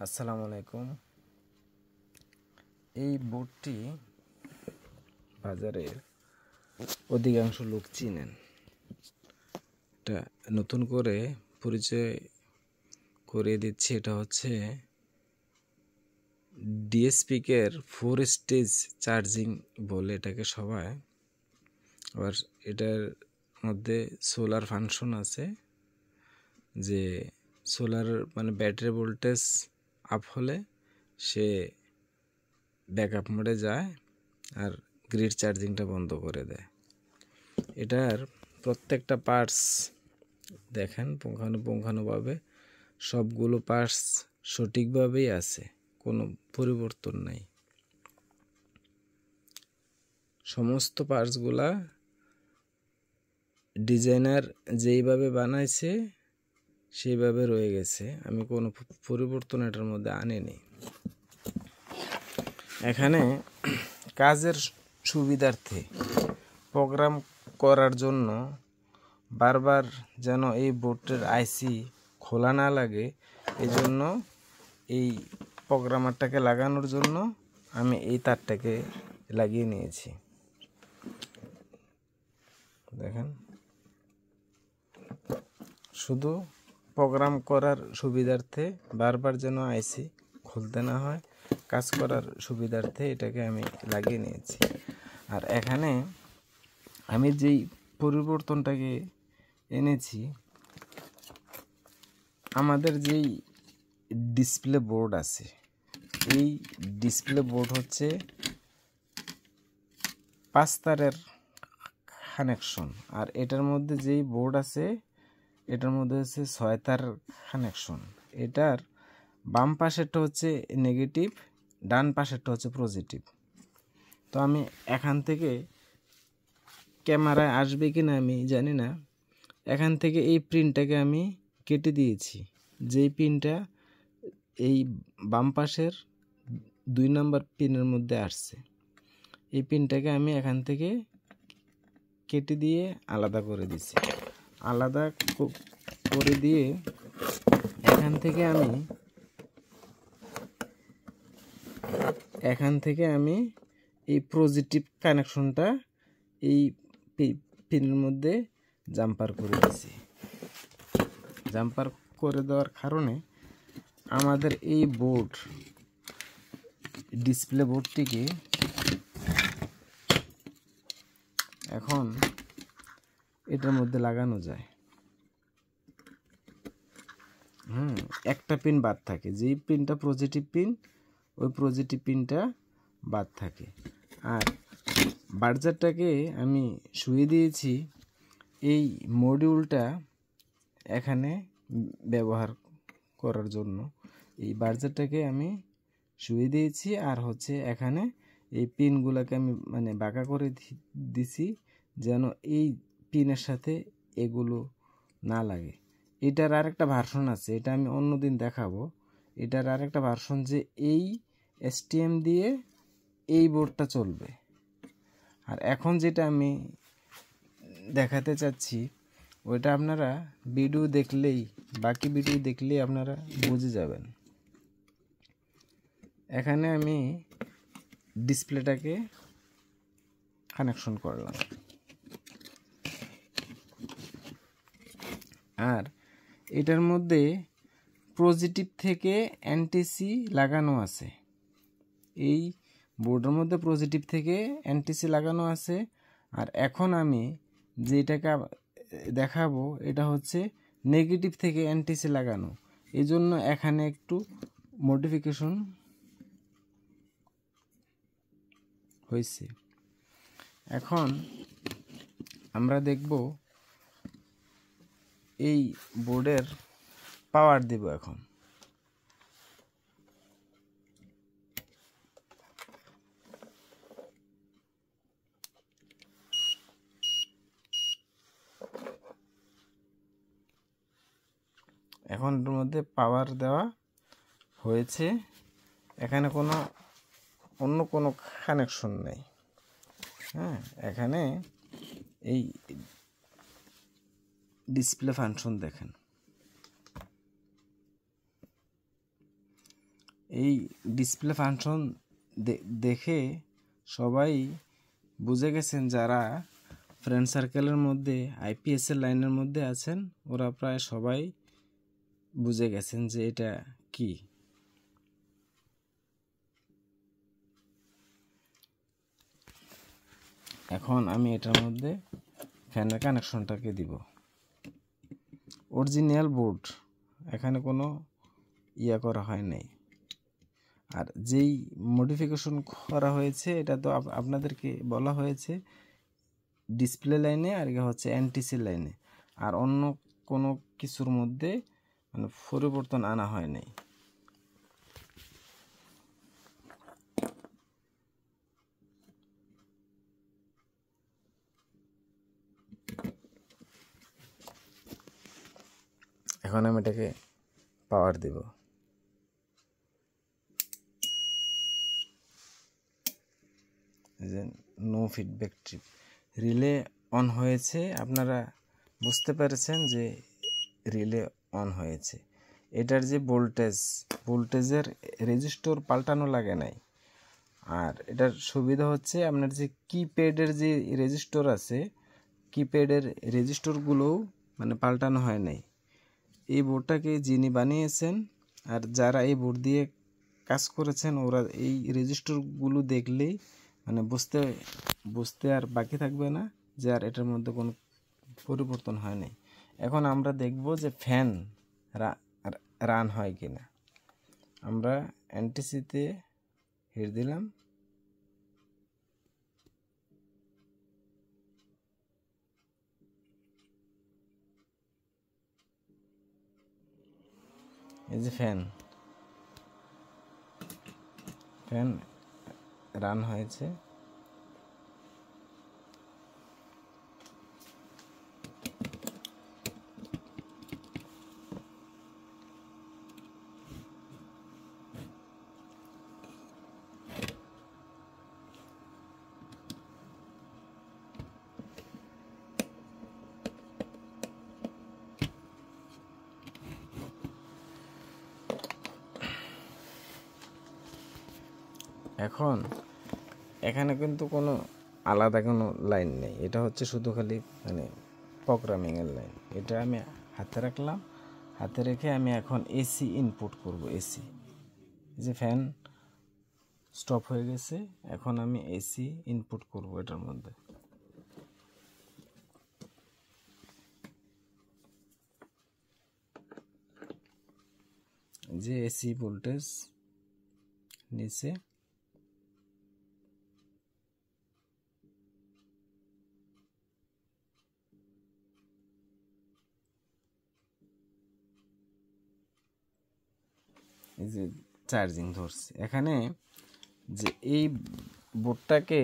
আসসালামু আলাইকুম। এই বোর্ডটি বাজারের অধিকাংশ লোক চিনেন। এটা নতুন করে পরিচয় করিয়ে দিচ্ছি। এটা হচ্ছে ডিএসপিকের 4 স্টেজ চার্জিং বলে এটাকে সবাই। আবার এটার মধ্যে সোলার ফাংশন আছে, যে সোলার মানে ব্যাটারি ভোল্টেজ আপ হলে সে ব্যাকআপ মোডে যায় আর গ্রিড চার্জিংটা বন্ধ করে দেয়। এটার প্রত্যেকটা পার্টস দেখেন পুঙ্খানুপুঙ্খানুভাবে, সবগুলো পার্টস সঠিকভাবেই আছে, কোনো পরিবর্তন নাই। সমস্ত পার্টসগুলা ডিজাইনার যেইভাবে বানাইছে সেইভাবে রয়ে গেছে, আমি কোনো পরিবর্তন এটার মধ্যে আনিনি। এখানে কাজের সুবিধার্থে প্রোগ্রাম করার জন্য বারবার যেন এই বোর্ডের আইসি খোলা না লাগে, এই জন্য এই প্রোগ্রামারটাকে লাগানোর জন্য আমি এই তারটাকে লাগিয়ে নিয়েছি। দেখেন, শুধু প্রোগ্রাম করার সুবিধার্থে বারবার যেন আইসি খুলতে না হয়, কাজ করার সুবিধার্থে এটাকে আমি লাগিয়ে নিয়েছি। আর এখানে আমি যেই পরিবর্তনটাকে এনেছি, আমাদের যেই ডিসপ্লে বোর্ড আছে, এই ডিসপ্লে বোর্ড হচ্ছে 5 তারের কানেকশন, আর এটার মধ্যে যেই বোর্ড আছে এটার মধ্যে হচ্ছে 6 তার কানেকশন। এটার বাম পাশেরটা হচ্ছে নেগেটিভ, ডান পাশেরটা হচ্ছে পজিটিভ। তো আমি এখান থেকে ক্যামেরায় আসবে কি না আমি জানি না, এখান থেকে এই পিনটাকে আমি কেটে দিয়েছি। যেই পিনটা এই বাম পাশের 2 নম্বর পিনের মধ্যে আসছে, এই পিনটাকে আমি এখান থেকে কেটে দিয়ে আলাদা করে দিছি। আলাদা করে দিয়ে এখান থেকে আমি এই পজিটিভ কানেকশনটা এই পিনের মধ্যে জাম্পার করে দিছি। জাম্পার করে দেওয়ার কারণে আমাদের এই বোর্ড ডিসপ্লে বোর্ডটিকে এখন এটার মধ্যে লাগানো যায়। একটা পিন বাদ থাকে, যেই পিনটা পজিটিভ পিন, ওই পজিটিভ পিনটা বাদ থাকে। আর বার্জারটাকে আমি শুয়ে দিয়েছি এই মডিউলটা এখানে ব্যবহার করার জন্য। এই বার্জারটাকে আমি শুয়ে দিয়েছি, আর হচ্ছে এখানে এই পিনগুলোকে আমি মানে বাঁকা করে দিছি যেন এই পিনের সাথে এগুলো না লাগে। এটার আরেকটা ভার্সন আছে, এটা আমি অন্যদিন দেখাবো। এটার আরেকটা ভার্সন যে এই এসটিএম দিয়ে এই বোর্ডটা চলবে। আর এখন যেটা আমি দেখাতে চাচ্ছি ওইটা আপনারা বাকি ভিডিও দেখলেই আপনারা বুঝে যাবেন। এখানে আমি ডিসপ্লেটাকে কানেকশন করলাম, আর এটার মধ্যে পজিটিভ থেকে এনটিসি লাগানো আছে। এই বোর্ডের মধ্যে পজিটিভ থেকে এনটিসি লাগানো আছে। আর এখন আমি যেটাকে দেখাবো এটা হচ্ছে নেগেটিভ থেকে এনটিসি লাগানো। এই জন্য এখানে একটু মডিফিকেশন হয়েছে। এখন আমরা দেখব এই বোর্ডের পাওয়ার দেব। এখন এর মধ্যে পাওয়ার দেওয়া হয়েছে, এখানে অন্য কোনো কানেকশন নেই। এখানে এই ডিসপ্লে ফাংশন দেখেন, এই ডিসপ্লে ফাংশন দেখে সবাই বুঝে গেছেন, যারা ফ্রেন্ড সার্কেলের মধ্যে আইপিএসের লাইনের মধ্যে আছেন ওরা প্রায় সবাই বুঝে গেছেন যে এটা কি। এখন আমি এটার মধ্যে ফ্যানের কানেকশনটাকে দিব। অরিজিনাল বোর্ড, এখানে কোনো করা হয় নাই। আর যেই মডিফিকেশন করা হয়েছে এটা তো আপনাদেরকে বলা হয়েছে ডিসপ্লে লাইনে, আর হচ্ছে এনটিসি লাইনে, আর অন্য কোনো কিছুর মধ্যে মানে পরিবর্তন আনা হয় নাই। এখন আমি এটাকে পাওয়ার দেব। No feedback trip, relay on হয়েছে। আপনারা বুঝতে পেরেছেন যে রিলে অন হয়েছে। এটার যে ভোল্টেজের রেজিস্টর পাল্টানো লাগে নাই। আর এটার সুবিধা হচ্ছে আপনার যে কিপ্যাডের যে রেজিস্টর আছে, কিপ্যাডের রেজিস্টরগুলোও মানে পাল্টানো হয় নাই। এই বোর্ডটাকে যিনি বানিয়েছেন আর যারা এই বোর্ড দিয়ে কাজ করেছেন ওরা এই রেজিস্টরগুলো দেখলেই মানে বুঝতে আর বাকি থাকবে না যে আর এটার মধ্যে কোনো পরিবর্তন হয় নাই। এখন আমরা দেখব যে ফ্যান রান হয় কিনা। আমরা এনটিসিতে হিট দিলাম, এই যে ফ্যান রান হয়েছে। এখন এখানে কিন্তু কোনো আলাদা কোনো লাইন নেই, এটা হচ্ছে শুধু খালি মানে প্রোগ্রামিংয়ের লাইন। এটা আমি হাতে রাখলাম, হাতে রেখে আমি এখন এসি ইনপুট করব। এসি, যে ফ্যান স্টপ হয়ে গেছে, এখন আমি এসি ইনপুট করব এটার মধ্যে। যে এসি ভোল্টেজ নিচে, এই যে চার্জিং ধরছে। এখানে যে এই বোর্ডটাকে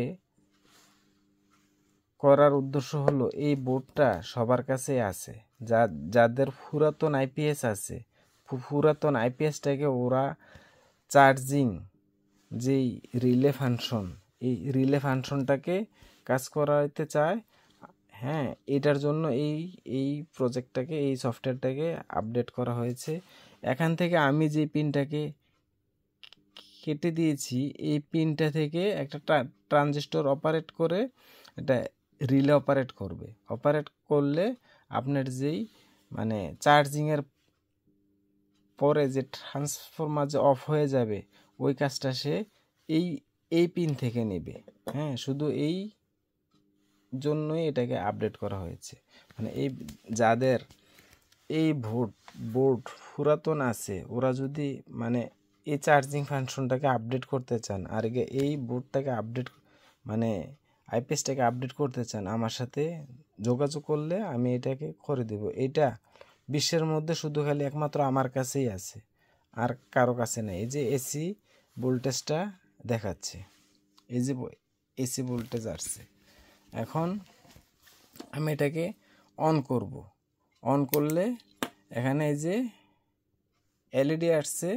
করার উদ্দেশ্য হলো এই বোর্ডটা সবার কাছে আছে, যাদের পুরাতন আইপিএস আছে, পুরাতন আইপিএসটাকে ওরা চার্জিং যেই রিলে ফাংশন, এই রিলে ফাংশনটাকে কাজ করাতে চায়। হ্যাঁ, এটার জন্য এই প্রজেক্টটাকে, এই সফটওয়্যারটাকে আপডেট করা হয়েছে। এখান থেকে আমি যে পিনটাকে কেটে দিয়েছি, এই পিনটা থেকে একটা ট্রানজিস্টর অপারেট করে এটা রিলে অপারেট করবে। অপারেট করলে আপনার যেই মানে চার্জিংয়ের পরে যে ট্রান্সফরমার যে অফ হয়ে যাবে ওই কাজটা সে এই পিন থেকে নেবে। হ্যাঁ, শুধু এই জন্যই এটাকে আপডেট করা হয়েছে। মানে এই যাদের এই বোর্ড পুরাতন আছে ওরা যদি মানে এই চার্জিং ফাংশনটাকে আপডেট করতে চান, আর এই বোর্ডটাকে আপডেট মানে আইপিএসটাকে আপডেট করতে চান, আমার সাথে যোগাযোগ করলে আমি এটাকে করে দেব। এটা বিশ্বের মধ্যে শুধু খালি একমাত্র আমার কাছেই আছে, আর কারো কাছে নেই। এই যে এসি ভোল্টেজটা দেখাচ্ছে, এই যে এসি ভোল্টেজ আসছে। এখন আমি এটাকে অন করব। অন করলে এখানে এই যে এলইডি আসছে,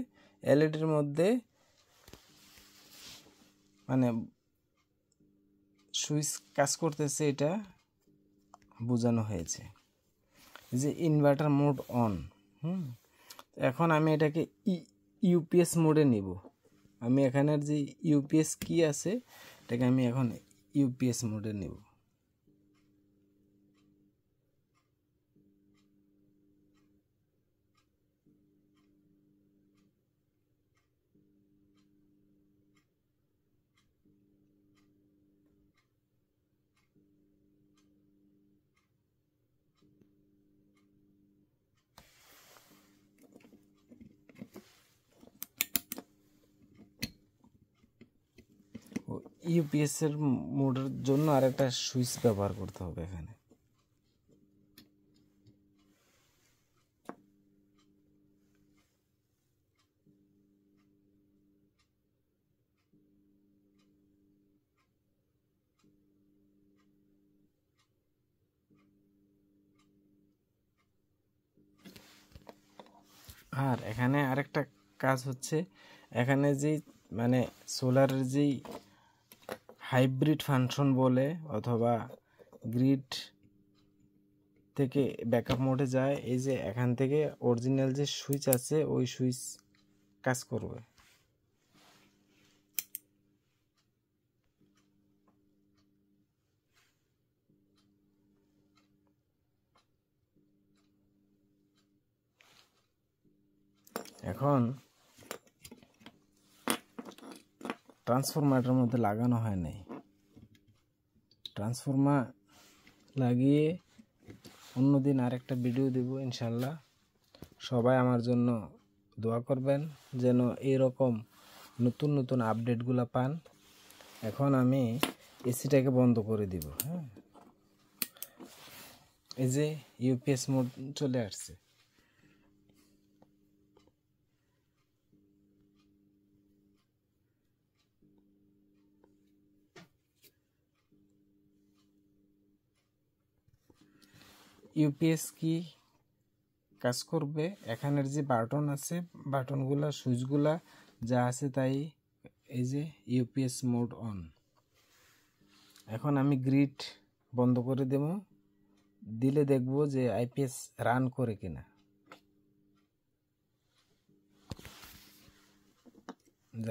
এলইডির মধ্যে মানে সুইচ কাজ করতেছে, এটা বোঝানো হয়েছে যে ইনভার্টার মোড অন। এখন আমি এটাকে ইউপিএস মোডে নিব। আমি এখানের যে ইউপিএস কি আছে এটাকে আমি এখন ইউপিএস মোডে নেব। ইউপিএস এর মোডের জন্য আরেকটা সুইচ ব্যবহার করতে হবে এখানে। আর এখানে আরেকটা কাজ হচ্ছে, এখানে যে মানে সোলারের যেই হাইব্রিড ফাংশন বলে অথবা গ্রিড থেকে ব্যাকআপ মোডে যায়, এই যে এখান থেকে অরিজিনাল যে সুইচ আছে ওই সুইচ কাজ করবে। এখন ট্রান্সফরমারের মধ্যে লাগানো হয় নাই, ট্রান্সফরমার লাগিয়ে অন্যদিন আরেকটা ভিডিও দেব ইনশাল্লাহ। সবাই আমার জন্য দোয়া করবেন যেন এরকম নতুন নতুন আপডেটগুলো পান। এখন আমি এসিটাকে বন্ধ করে দিব। হ্যাঁ, এই যে ইউপিএস মোড চলে আসছে। ইউপিএস কি কাজ করবে, এখানের যে বাটন আছে বাটনগুলা সুইচগুলা যা আছে তাই এই যে ইউপিএস মোড অন। এখন আমি গ্রিড বন্ধ করে দেব, দিলে দেখব যে আইপিএস রান করে কিনা।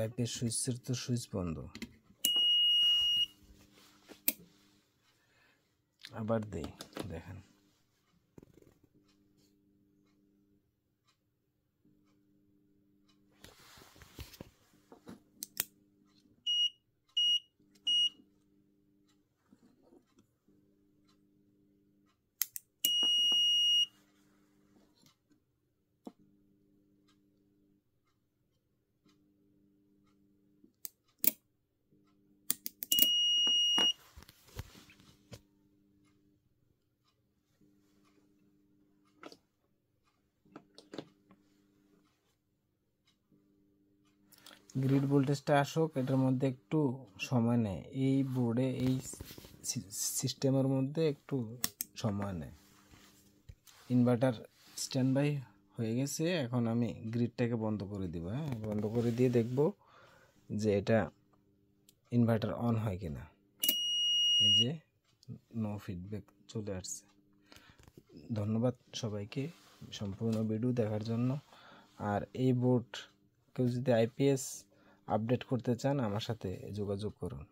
আইপিএস সুইচের তো সুইচ বন্ধ। আবার দেই, দেখেন গ্রিড ভোল্টেজটা আসুক, এটার মধ্যে একটু সময় নেয়, এই বোর্ডে এই সিস্টেমের মধ্যে একটু সময় নেয়। ইনভার্টার স্ট্যান্ড বাই হয়ে গেছে, এখন আমি গ্রিডটাকে বন্ধ করে দিব। হ্যাঁ, বন্ধ করে দিয়ে দেখব যে এটা ইনভার্টার অন হয় কিনা। এই যে নো ফিডব্যাক চলে আসছে। ধন্যবাদ সবাইকে সম্পূর্ণ ভিডিও দেখার জন্য। আর এই বোর্ড কেউ যদি আইপিএস আপডেট করতে চান আমার সাথে যোগাযোগ করুন।